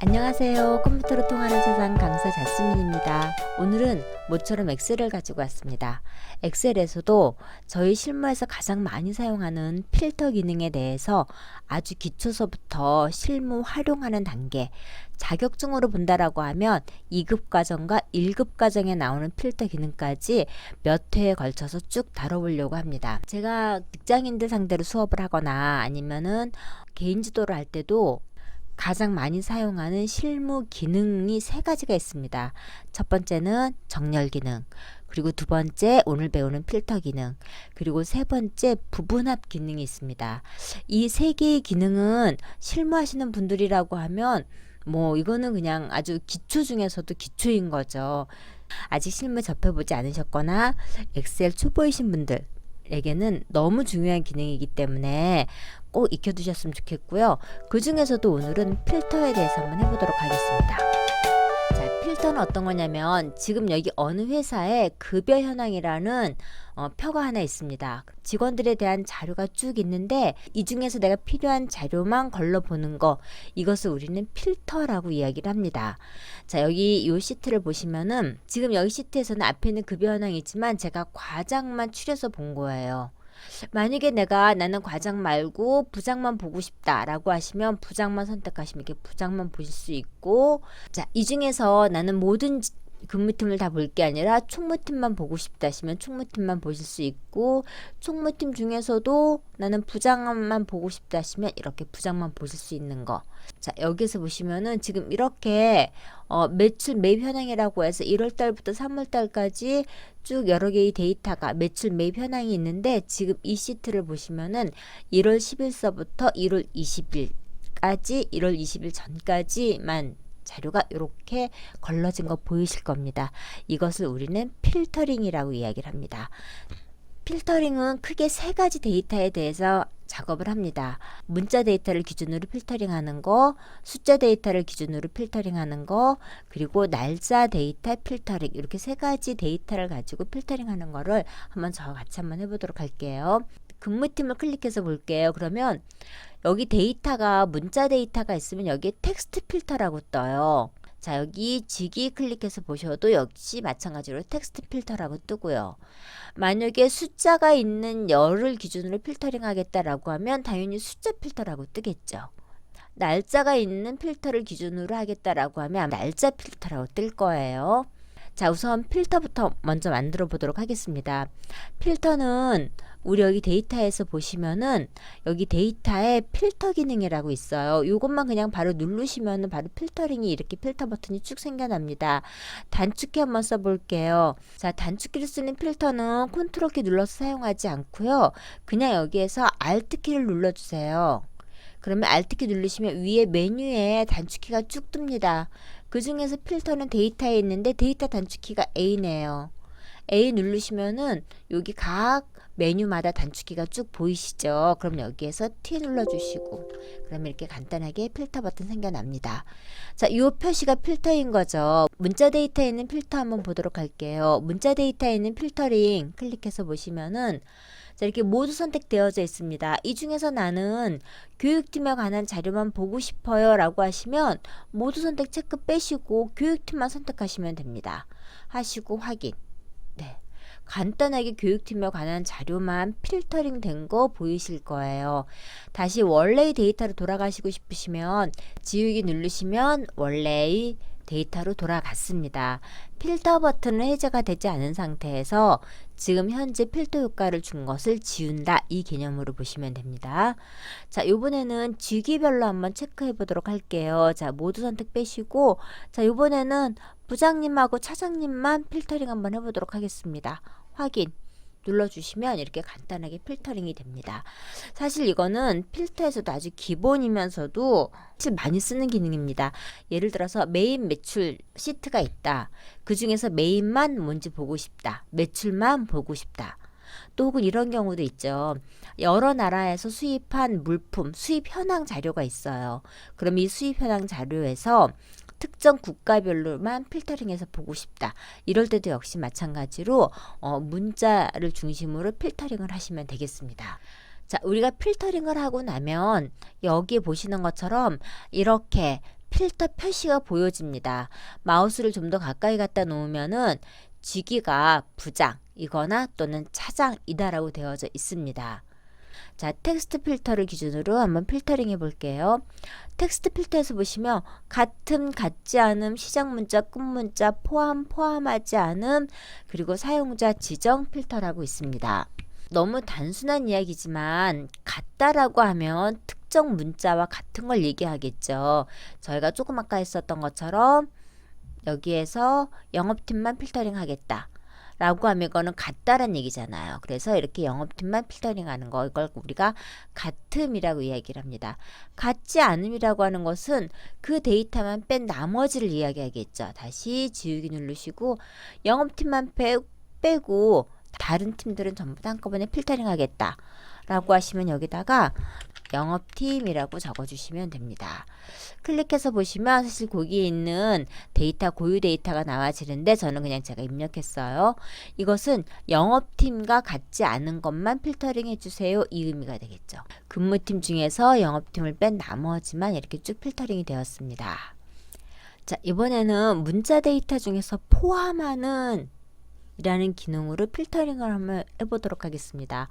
안녕하세요. 컴퓨터로 통하는 세상 강사 자스민입니다. 오늘은 모처럼 엑셀을 가지고 왔습니다. 엑셀에서도 저희 실무에서 가장 많이 사용하는 필터 기능에 대해서 아주 기초서부터 실무 활용하는 단계, 자격증으로 본다라고 하면 2급 과정과 1급 과정에 나오는 필터 기능까지 몇 회에 걸쳐서 쭉 다뤄보려고 합니다. 제가 직장인들 상대로 수업을 하거나 아니면은 개인 지도를 할 때도 가장 많이 사용하는 실무 기능이 세 가지가 있습니다. 첫 번째는 정렬 기능, 그리고 두 번째 오늘 배우는 필터 기능, 그리고 세 번째 부분합 기능이 있습니다. 이 세 개의 기능은 실무하시는 분들이라고 하면 이거는 그냥 아주 기초 중에서도 기초인 거죠. 아직 실무 접해보지 않으셨거나 엑셀 초보이신 분들 에게는 너무 중요한 기능이기 때문에 꼭 익혀두셨으면 좋겠고요. 그 중에서도 오늘은 필터에 대해서 한번 해보도록 하겠습니다. 자, 필터는 어떤 거냐면 지금 여기 어느 회사에 급여 현황이라는 표가 하나 있습니다. 직원들에 대한 자료가 쭉 있는데 이 중에서 내가 필요한 자료만 걸러보는 거, 이것을 우리는 필터라고 이야기를 합니다. 자, 여기 이 시트를 보시면은 지금 여기 시트에서는 앞에 있는 급여 현황이 있지만 제가 과장만 추려서 본 거예요. 만약에 나는 과장 말고 부장만 보고 싶다 라고 하시면 부장만 선택하시면 이렇게 부장만 보실 수 있고, 자, 이 중에서 나는 모든 근무팀을 다 볼 게 아니라 총무팀만 보고 싶다 하시면 총무팀만 보실 수 있고, 총무팀 중에서도 나는 부장만 보고 싶다 하시면 이렇게 부장만 보실 수 있는 거. 자, 여기서 보시면은 지금 이렇게 매출 매입 현황이라고 해서 1월달부터 3월달까지 쭉 여러 개의 데이터가 매출 매입 현황이 있는데, 지금 이 시트를 보시면은 1월 10일서부터 1월 20일까지 1월 20일 전까지만 자료가 이렇게 걸러진 거 보이실 겁니다. 이것을 우리는 필터링이라고 이야기를 합니다. 필터링은 크게 세 가지 데이터에 대해서 작업을 합니다. 문자 데이터를 기준으로 필터링하는 거, 숫자 데이터를 기준으로 필터링하는 거, 그리고 날짜 데이터 필터링, 이렇게 세 가지 데이터를 가지고 필터링하는 거를 저와 같이 한번 해보도록 할게요. 근무팀을 클릭해서 볼게요. 그러면 여기 데이터가 문자 데이터가 있으면 여기에 텍스트 필터라고 떠요. 자, 여기 지기 클릭해서 보셔도 역시 마찬가지로 텍스트 필터라고 뜨고요. 만약에 숫자가 있는 열을 기준으로 필터링 하겠다라고 하면 당연히 숫자 필터라고 뜨겠죠. 날짜가 있는 필터를 기준으로 하겠다라고 하면 날짜 필터라고 뜰 거예요. 자, 우선 필터부터 먼저 만들어 보도록 하겠습니다. 필터는 우리 여기 데이터에서 보시면은 여기 데이터에 필터 기능이라고 있어요. 이것만 그냥 바로 누르시면은 바로 필터링이 이렇게 필터 버튼이 쭉 생겨납니다. 단축키 한번 써볼게요. 자, 단축키를 쓰는 필터는 컨트롤 키 눌러서 사용하지 않고요. 그냥 여기에서 알트 키를 눌러주세요. 그러면 알트 키 누르시면 위에 메뉴에 단축키가 쭉 뜹니다. 그 중에서 필터는 데이터에 있는데 데이터 단축키가 A네요. A 누르시면은 여기 각 메뉴마다 단축키가 쭉 보이시죠? 그럼 여기에서 T 눌러주시고, 그러면 이렇게 간단하게 필터 버튼 생겨납니다. 자, 이 표시가 필터인 거죠. 문자 데이터에 있는 필터 한번 보도록 할게요. 문자 데이터에 있는 필터링 클릭해서 보시면은 자, 이렇게 모두 선택되어져 있습니다. 이 중에서 나는 교육팀에 관한 자료만 보고 싶어요 라고 하시면 모두 선택 체크 빼시고 교육팀만 선택하시면 됩니다. 하시고 확인. 네, 간단하게 교육팀에 관한 자료만 필터링 된 거 보이실 거예요. 다시 원래의 데이터로 돌아가시고 싶으시면 지우기 누르시면 원래의 데이터로 돌아갔습니다. 필터 버튼은 해제가 되지 않은 상태에서 지금 현재 필터 효과를 준 것을 지운다, 이 개념으로 보시면 됩니다. 자, 이번에는 주기별로 한번 체크해 보도록 할게요. 자, 모두 선택 빼시고, 자, 이번에는 부장님하고 차장님만 필터링 한번 해보도록 하겠습니다. 확인 눌러주시면 이렇게 간단하게 필터링이 됩니다. 사실 이거는 필터에서도 아주 기본이면서도 사실 많이 쓰는 기능입니다. 예를 들어서 메인 매출 시트가 있다. 그 중에서 메인만 뭔지 보고 싶다. 매출만 보고 싶다. 또 혹은 이런 경우도 있죠. 여러 나라에서 수입한 물품, 수입 현황 자료가 있어요. 그럼 이 수입 현황 자료에서 특정 국가별로만 필터링해서 보고 싶다. 이럴 때도 역시 마찬가지로 문자를 중심으로 필터링을 하시면 되겠습니다. 자, 우리가 필터링을 하고 나면 여기에 보시는 것처럼 이렇게 필터 표시가 보여집니다. 마우스를 좀 더 가까이 갖다 놓으면은 쥐기가 부장이거나 또는 차장이다라고 되어져 있습니다. 자, 텍스트 필터를 기준으로 한번 필터링 해볼게요. 텍스트 필터에서 보시면 같음, 같지 않음, 시작 문자, 끝 문자, 포함, 포함하지 않음, 그리고 사용자 지정 필터라고 있습니다. 너무 단순한 이야기지만 같다라고 하면 특정 문자와 같은 걸 얘기하겠죠. 저희가 조금 아까 했었던 것처럼 여기에서 영업팀만 필터링 하겠다 라고 하면 이거는 같다란 얘기잖아요. 그래서 이렇게 영업팀만 필터링 하는 거, 이걸 우리가 같음이라고 이야기를 합니다. 같지 않음이라고 하는 것은 그 데이터만 뺀 나머지를 이야기하겠죠. 다시 지우기 누르시고 영업팀만 빼고 다른 팀들은 전부 다 한꺼번에 필터링 하겠다 라고 하시면 여기다가 영업팀이라고 적어주시면 됩니다. 클릭해서 보시면 사실 거기에 있는 데이터, 고유 데이터가 나와지는데 저는 그냥 제가 입력했어요. 이것은 영업팀과 같지 않은 것만 필터링 해주세요. 이 의미가 되겠죠. 근무팀 중에서 영업팀을 뺀 나머지만 이렇게 쭉 필터링이 되었습니다. 자, 이번에는 문자 데이터 중에서 포함하는 이라는 기능으로 필터링을 한번 해보도록 하겠습니다.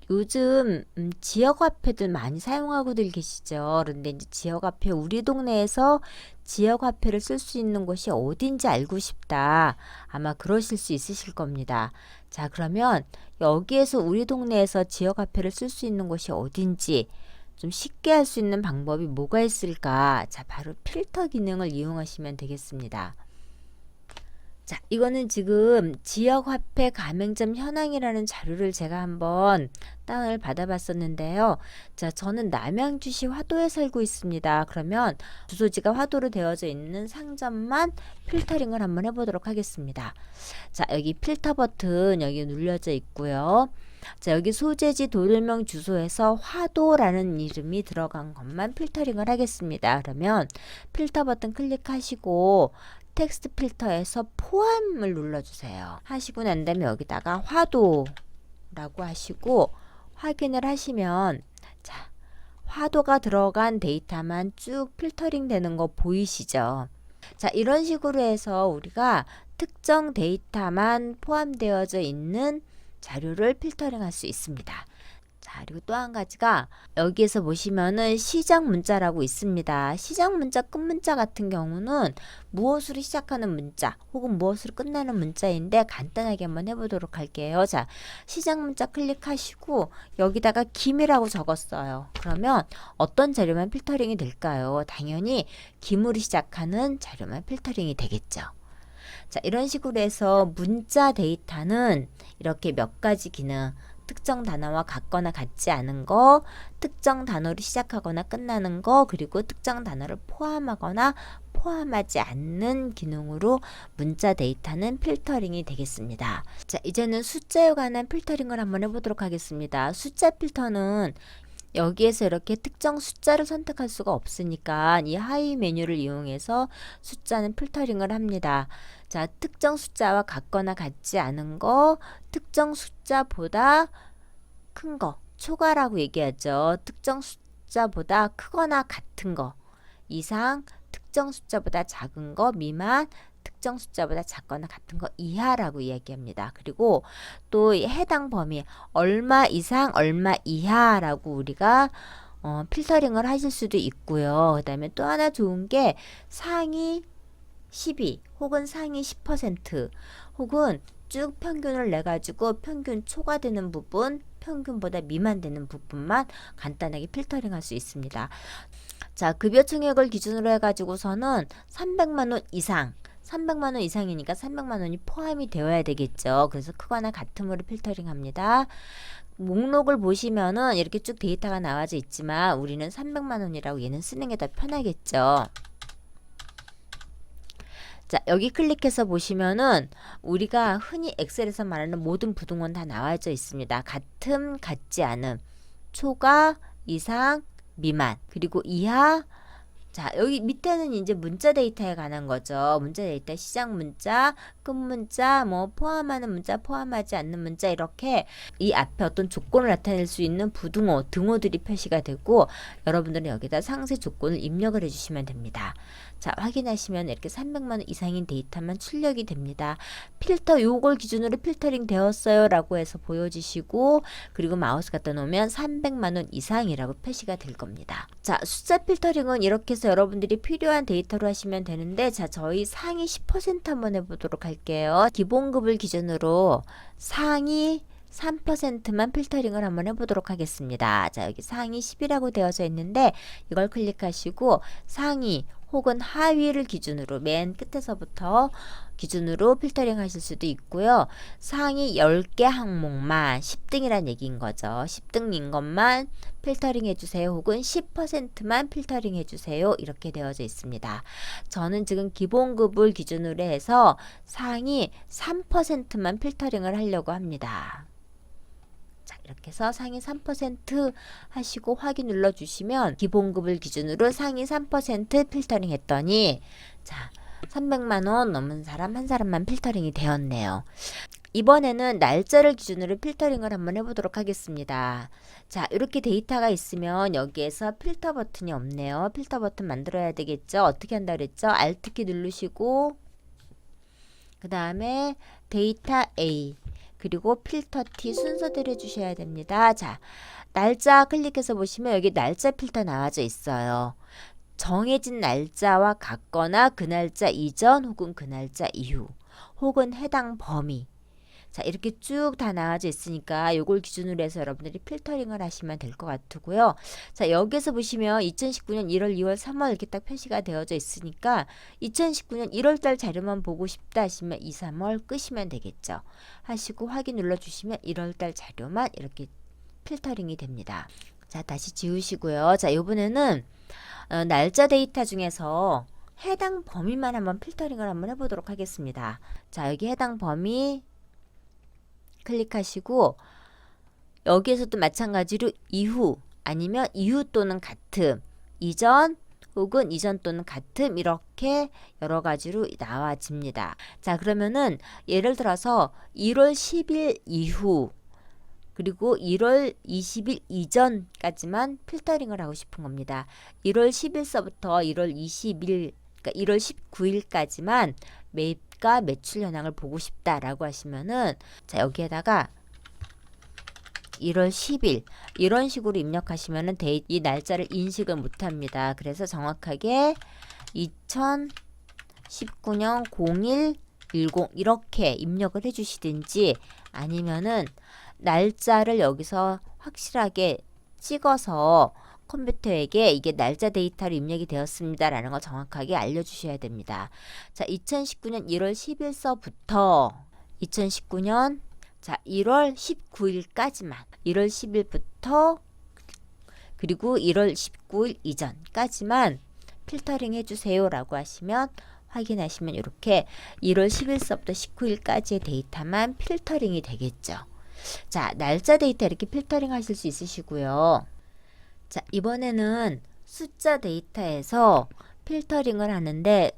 요즘 지역화폐들 많이 사용하고들 계시죠. 그런데 이제 지역화폐, 우리 동네에서 지역화폐를 쓸 수 있는 곳이 어딘지 알고 싶다. 아마 그러실 수 있으실 겁니다. 자, 그러면 여기에서 우리 동네에서 지역화폐를 쓸 수 있는 곳이 어딘지 좀 쉽게 할 수 있는 방법이 뭐가 있을까? 자, 바로 필터 기능을 이용하시면 되겠습니다. 자, 이거는 지금 지역화폐 가맹점 현황이라는 자료를 제가 한번 다운을 받아봤었는데요. 자, 저는 남양주시 화도에 살고 있습니다. 그러면 주소지가 화도로 되어져 있는 상점만 필터링을 한번 해보도록 하겠습니다. 자, 여기 필터 버튼 여기 눌려져 있고요. 자, 여기 소재지 도들명 주소에서 화도라는 이름이 들어간 것만 필터링을 하겠습니다. 그러면 필터 버튼 클릭하시고 텍스트 필터에서 포함을 눌러주세요. 하시고 난 다음에 여기다가 화도라고 하시고 확인을 하시면 자, 화도가 들어간 데이터만 쭉 필터링 되는 거 보이시죠? 자, 이런 식으로 해서 우리가 특정 데이터만 포함되어져 있는 자료를 필터링 할 수 있습니다. 자, 그리고 또 한 가지가 여기에서 보시면은 시작 문자라고 있습니다. 시작 문자, 끝 문자 같은 경우는 무엇으로 시작하는 문자 혹은 무엇으로 끝나는 문자인데 간단하게 한번 해보도록 할게요. 자, 시작 문자 클릭하시고 여기다가 김이라고 적었어요. 그러면 어떤 자료만 필터링이 될까요? 당연히 김으로 시작하는 자료만 필터링이 되겠죠. 자, 이런 식으로 해서 문자 데이터는 이렇게 몇 가지 기능, 특정 단어와 같거나 같지 않은 거, 특정 단어로 시작하거나 끝나는 거, 그리고 특정 단어를 포함하거나 포함하지 않는 기능으로 문자 데이터는 필터링이 되겠습니다. 자, 이제는 숫자에 관한 필터링을 한번 해보도록 하겠습니다. 숫자 필터는 여기에서 이렇게 특정 숫자를 선택할 수가 없으니까 이 하위 메뉴를 이용해서 숫자는 필터링을 합니다. 자, 특정 숫자와 같거나 같지 않은 거, 특정 숫자보다 큰 거, 초과라고 얘기하죠. 특정 숫자보다 크거나 같은 거 이상, 특정 숫자보다 작은 거 미만, 특정 숫자보다 작거나 같은 거 이하라고 이야기합니다. 그리고 또 해당 범위 얼마 이상 얼마 이하라고 우리가 필터링을 하실 수도 있고요. 그 다음에 또 하나 좋은 게 상위 12 혹은 상위 10% 혹은 쭉 평균을 내가지고 평균 초과되는 부분, 평균보다 미만되는 부분만 간단하게 필터링 할 수 있습니다. 자, 급여 총액을 기준으로 해가지고서는 300만원 이상 300만원 이상이니까 300만원이 포함이 되어야 되겠죠. 그래서 크거나 같음으로 필터링 합니다. 목록을 보시면은 이렇게 쭉 데이터가 나와져 있지만 우리는 300만원이라고 얘는 쓰는 게 더 편하겠죠. 자, 여기 클릭해서 보시면은 우리가 흔히 엑셀에서 말하는 모든 부등원 다 나와져 있습니다. 같음, 같지 않음, 초과, 이상, 미만, 그리고 이하. 자, 여기 밑에는 이제 문자 데이터에 관한 거죠. 문자 데이터 시작 문자, 끝 문자, 뭐 포함하는 문자, 포함하지 않는 문자 이렇게 이 앞에 어떤 조건을 나타낼 수 있는 부등호, 등호들이 표시가 되고 여러분들은 여기다 상세 조건을 입력을 해주시면 됩니다. 자, 확인하시면 이렇게 300만 원 이상인 데이터만 출력이 됩니다. 필터 요걸 기준으로 필터링 되었어요 라고 해서 보여주시고 그리고 마우스 갖다 놓으면 300만 원 이상이라고 표시가 될 겁니다. 자, 숫자 필터링은 이렇게 해서 여러분들이 필요한 데이터로 하시면 되는데 자, 저희 상위 10% 한번 해보도록 할게요. 기본급을 기준으로 상위 3%만 필터링을 한번 해보도록 하겠습니다. 자, 여기 상위 10이라고 되어져 있는데 이걸 클릭하시고 상위 혹은 하위를 기준으로 맨 끝에서부터 기준으로 필터링 하실 수도 있고요. 상위 10개 항목만 10등이란 얘기인 거죠. 10등인 것만 필터링 해주세요. 혹은 10%만 필터링 해주세요. 이렇게 되어져 있습니다. 저는 지금 기본급을 기준으로 해서 상위 3%만 필터링을 하려고 합니다. 자, 이렇게 해서 상위 3% 하시고 확인 눌러주시면 기본급을 기준으로 상위 3% 필터링 했더니 자, 300만 원 넘은 사람 한 사람만 필터링이 되었네요. 이번에는 날짜를 기준으로 필터링을 한번 해보도록 하겠습니다. 자, 이렇게 데이터가 있으면 여기에서 필터 버튼이 없네요. 필터 버튼 만들어야 되겠죠. 어떻게 한다 그랬죠? Alt키 누르시고 그 다음에 데이터 A 그리고 필터 T 순서대로 해주셔야 됩니다. 자, 날짜 클릭해서 보시면 여기 날짜 필터 나와져 있어요. 정해진 날짜와 같거나 그 날짜 이전 혹은 그 날짜 이후 혹은 해당 범위 자, 이렇게 쭉 다 나와져 있으니까 요걸 기준으로 해서 여러분들이 필터링을 하시면 될 것 같고요. 자, 여기서 보시면 2019년 1월, 2월, 3월 이렇게 딱 표시가 되어져 있으니까 2019년 1월달 자료만 보고 싶다 하시면 2, 3월 끄시면 되겠죠. 하시고 확인 눌러주시면 1월달 자료만 이렇게 필터링이 됩니다. 자, 다시 지우시고요. 자, 요번에는 날짜 데이터 중에서 해당 범위만 한번 필터링을 한번 해보도록 하겠습니다. 자, 여기 해당 범위 클릭하시고 여기에서도 마찬가지로 이후 아니면 이후 또는 같음 이전 혹은 이전 또는 같음 이렇게 여러 가지로 나와집니다. 자, 그러면은 예를 들어서 1월 10일 이후 그리고 1월 20일 이전까지만 필터링을 하고 싶은 겁니다. 1월 10일서부터 1월 20일 그러니까 1월 19일까지만 매입과 매출 현황을 보고 싶다라고 하시면은 자, 여기에다가 1월 10일 이런 식으로 입력하시면은 이 날짜를 인식을 못합니다. 그래서 정확하게 2019년 0110 이렇게 입력을 해주시든지 아니면은 날짜를 여기서 확실하게 찍어서 컴퓨터에게 이게 날짜 데이터로 입력이 되었습니다 라는 걸 정확하게 알려주셔야 됩니다. 자, 2019년 1월 10일서부터 2019년 자 1월 19일까지만 1월 10일부터 그리고 1월 19일 이전까지만 필터링 해주세요 라고 하시면 확인하시면 이렇게 1월 10일서부터 19일까지의 데이터만 필터링이 되겠죠. 자, 날짜 데이터 이렇게 필터링 하실 수 있으시고요. 자, 이번에는 숫자 데이터에서 필터링을 하는데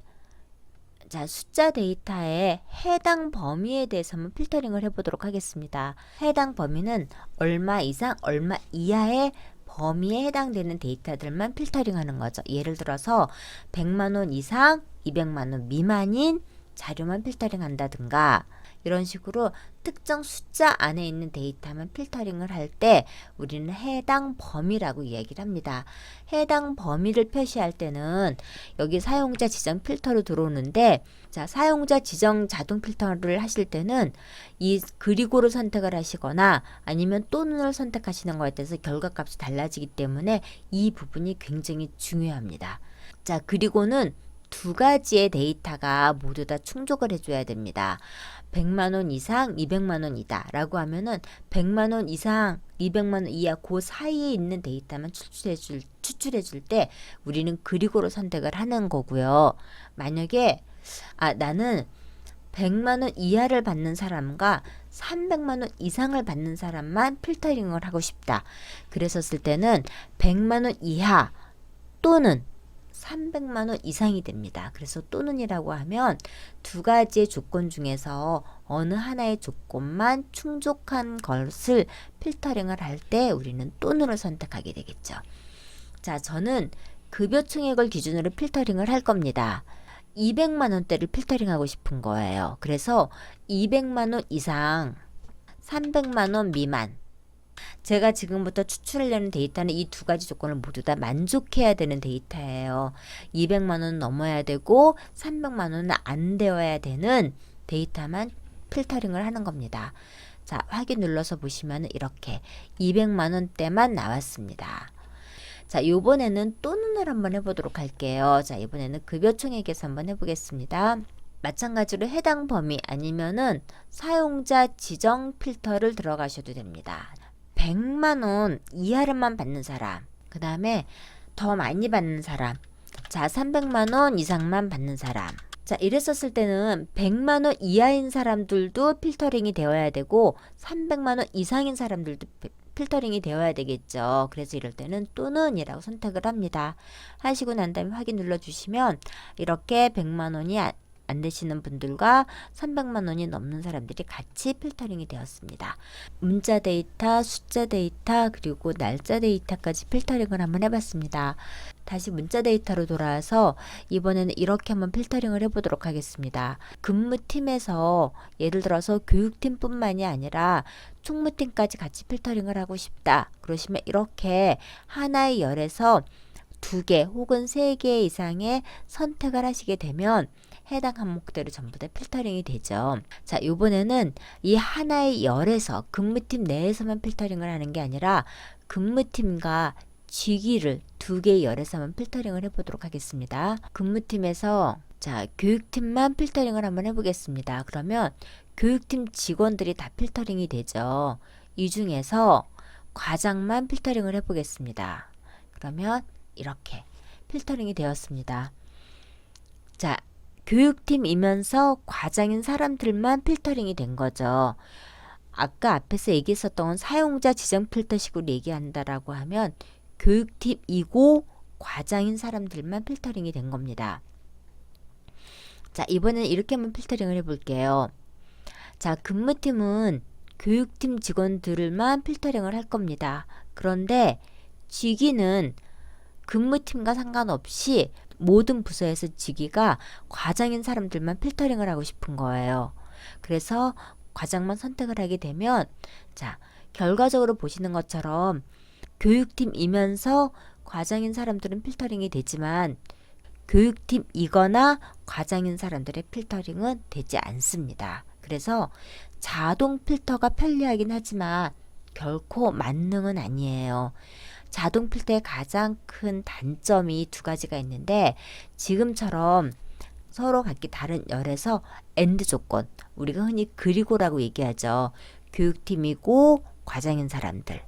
자, 숫자 데이터의 해당 범위에 대해서 한번 필터링을 해보도록 하겠습니다. 해당 범위는 얼마 이상, 얼마 이하의 범위에 해당되는 데이터들만 필터링 하는 거죠. 예를 들어서 100만 원 이상, 200만 원 미만인 자료만 필터링 한다든가 이런 식으로 특정 숫자 안에 있는 데이터만 필터링을 할 때 우리는 해당 범위라고 이야기를 합니다. 해당 범위를 표시할 때는 여기 사용자 지정 필터로 들어오는데 자, 사용자 지정 자동 필터를 하실 때는 이 그리고를 선택을 하시거나 아니면 또는을 선택하시는 거에 따라서 결과값이 달라지기 때문에 이 부분이 굉장히 중요합니다. 자, 그리고는 두 가지의 데이터가 모두 다 충족을 해줘야 됩니다. 100만 원 이상, 200만 원이다 라고 하면은 100만 원 이상, 200만 원 이하 그 사이에 있는 데이터만 추출해 줄 때 우리는 그리고로 선택을 하는 거고요. 만약에 나는 100만 원 이하를 받는 사람과 300만 원 이상을 받는 사람만 필터링을 하고 싶다. 그랬었을 때는 100만 원 이하 또는 300만 원 이상이 됩니다. 그래서 또는이라고 하면 두 가지의 조건 중에서 어느 하나의 조건만 충족한 것을 필터링을 할 때 우리는 또는을 선택하게 되겠죠. 자, 저는 급여 총액을 기준으로 필터링을 할 겁니다. 200만 원대를 필터링하고 싶은 거예요. 그래서 200만 원 이상, 300만 원 미만. 제가 지금부터 추출하려는 데이터는 이 두 가지 조건을 모두 다 만족해야 되는 데이터예요. 200만 원 넘어야 되고 300만 원은 안 되어야 되는 데이터만 필터링을 하는 겁니다. 자, 확인 눌러서 보시면 이렇게 200만 원대만 나왔습니다. 자, 이번에는 또는을 한번 해보도록 할게요. 자, 이번에는 급여 총액에서 한번 해보겠습니다. 마찬가지로 해당 범위 아니면은 사용자 지정 필터를 들어가셔도 됩니다. 100만 원 이하를만 받는 사람, 그 다음에 더 많이 받는 사람, 자, 300만 원 이상만 받는 사람. 자, 이랬었을 때는 100만 원 이하인 사람들도 필터링이 되어야 되고 300만 원 이상인 사람들도 필터링이 되어야 되겠죠. 그래서 이럴 때는 또는이라고 선택을 합니다. 하시고 난 다음에 확인 눌러주시면 이렇게 100만 원이 안 되시는 분들과 300만 원이 넘는 사람들이 같이 필터링이 되었습니다. 문자 데이터, 숫자 데이터, 그리고 날짜 데이터까지 필터링을 한번 해봤습니다. 다시 문자 데이터로 돌아와서 이번에는 이렇게 한번 필터링을 해보도록 하겠습니다. 근무팀에서 예를 들어서 교육팀뿐만이 아니라 총무팀까지 같이 필터링을 하고 싶다. 그러시면 이렇게 하나의 열에서 2개 혹은 3개 이상의 선택을 하시게 되면 해당 항목대로 전부 다 필터링이 되죠. 자, 요번에는 이 하나의 열에서 근무팀 내에서만 필터링을 하는 게 아니라 근무팀과 직위를 2개의 열에서만 필터링을 해보도록 하겠습니다. 근무팀에서 자, 교육팀만 필터링을 한번 해보겠습니다. 그러면 교육팀 직원들이 다 필터링이 되죠. 이 중에서 과장만 필터링을 해보겠습니다. 그러면 이렇게 필터링이 되었습니다. 자, 교육팀이면서 과장인 사람들만 필터링이 된 거죠. 아까 앞에서 얘기했었던 사용자 지정 필터식으로 얘기한다라고 하면 교육팀이고 과장인 사람들만 필터링이 된 겁니다. 자, 이번에는 이렇게 한번 필터링을 해볼게요. 자, 근무팀은 교육팀 직원들만 필터링을 할 겁니다. 그런데 직위는 근무팀과 상관없이 모든 부서에서 직위가 과장인 사람들만 필터링을 하고 싶은 거예요. 그래서 과장만 선택을 하게 되면 자, 결과적으로 보시는 것처럼 교육팀이면서 과장인 사람들은 필터링이 되지만 교육팀이거나 과장인 사람들의 필터링은 되지 않습니다. 그래서 자동 필터가 편리하긴 하지만 결코 만능은 아니에요. 자동 필터의 가장 큰 단점이 2가지가 있는데 지금처럼 서로 각기 다른 열에서 AND 조건, 우리가 흔히 그리고라고 얘기하죠. 교육팀이고 과장인 사람들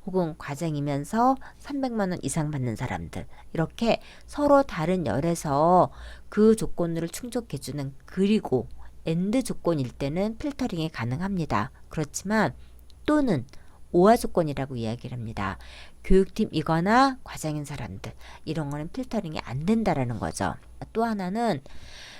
혹은 과장이면서 300만 원 이상 받는 사람들, 이렇게 서로 다른 열에서 그 조건을 충족해주는 그리고 AND 조건일 때는 필터링이 가능합니다. 그렇지만 또는 오화 조건이라고 이야기를 합니다. 교육팀이거나 과장인 사람들, 이런 거는 필터링이 안 된다라는 거죠. 또 하나는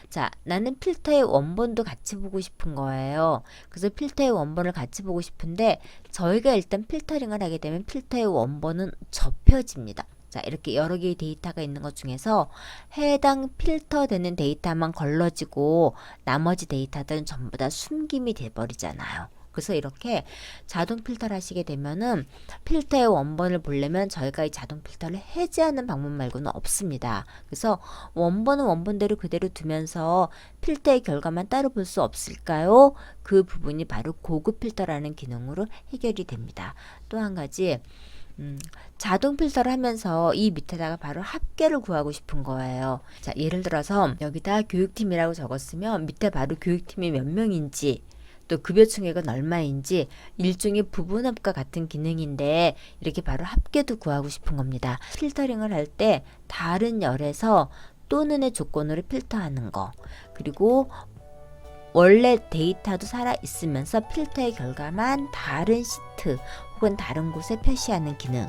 자, 나는 필터의 원본도 같이 보고 싶은 거예요. 그래서 필터의 원본을 같이 보고 싶은데 저희가 일단 필터링을 하게 되면 필터의 원본은 접혀집니다. 자, 이렇게 여러 개의 데이터가 있는 것 중에서 해당 필터되는 데이터만 걸러지고 나머지 데이터들은 전부 다 숨김이 돼버리잖아요. 그래서 이렇게 자동 필터를 하시게 되면은 필터의 원본을 보려면 저희가 이 자동 필터를 해제하는 방법 말고는 없습니다. 그래서 원본은 원본대로 그대로 두면서 필터의 결과만 따로 볼 수 없을까요? 그 부분이 바로 고급 필터라는 기능으로 해결이 됩니다. 또 한 가지 자동 필터를 하면서 이 밑에다가 바로 합계를 구하고 싶은 거예요. 자, 예를 들어서 여기다 교육팀이라고 적었으면 밑에 바로 교육팀이 몇 명인지 또 급여 총액은 얼마인지 일종의 부분합과 같은 기능인데 이렇게 바로 합계도 구하고 싶은 겁니다. 필터링을 할 때 다른 열에서 또는의 조건으로 필터하는 거, 그리고 원래 데이터도 살아 있으면서 필터의 결과만 다른 시트 혹은 다른 곳에 표시하는 기능,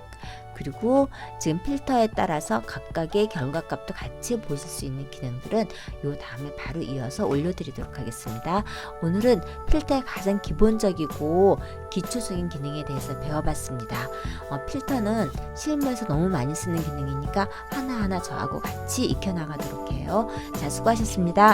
그리고 지금 필터에 따라서 각각의 결과값도 같이 보실 수 있는 기능들은 요 다음에 바로 이어서 올려드리도록 하겠습니다. 오늘은 필터의 가장 기본적이고 기초적인 기능에 대해서 배워봤습니다. 필터는 실무에서 너무 많이 쓰는 기능이니까 하나하나 저하고 같이 익혀나가도록 해요. 자, 수고하셨습니다.